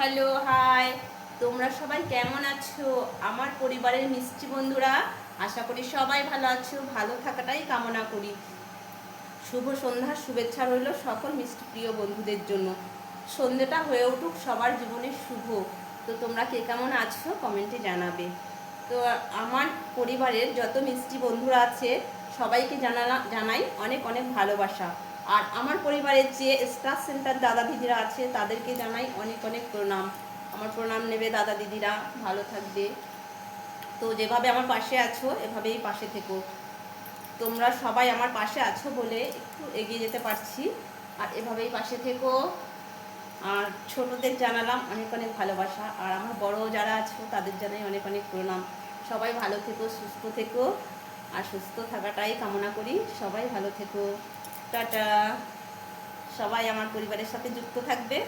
Hello, high. তোমরা সবাই কেমন আছো? আমার পরিবারের মিষ্টি বন্ধুরা, আশা করি সবাই ভালো আছো। ভালো থাকাটাই কামনা করি। শুভ সন্ধ্যার শুভেচ্ছা রইল সকল মিষ্টি প্রিয় বন্ধুদের জন্য। সন্ধ্যেটা হয়ে উঠুক সবার জীবনে শুভ। তো তোমরা কে কেমন আছো কমেন্টে জানাবে। তো আমার পরিবারের যত মিষ্টি বন্ধুরা আছে সবাইকে জানাই অনেক অনেক ভালোবাসা। আর আমার পরিবারের যে স্টার সেন্টার দাদা দিদিরা আছে তাদেরকে জানাই অনেক অনেক প্রণাম। আমার প্রণাম নেবে দাদা দিদিরা, ভালো থাকবে। তো যেভাবে আমার পাশে আছো এভাবেই পাশে থেকো। তোমরা সবাই আমার পাশে আছো বলে একটু এগিয়ে যেতে পারছি। আর এভাবেই পাশে থেকো। আর ছোটদের জানালাম অনেক অনেক ভালোবাসা। আর আমার বড় যারা আছো তাদের জানাই অনেক অনেক প্রণাম। সবাই ভালো থেকো, সুস্থ থেকো। আর সুস্থ থাকাটাই কামনা করি। সবাই ভালো থেকো। টাটা। সবাই আমার পরিবারের সাথে যুক্ত থাকবে।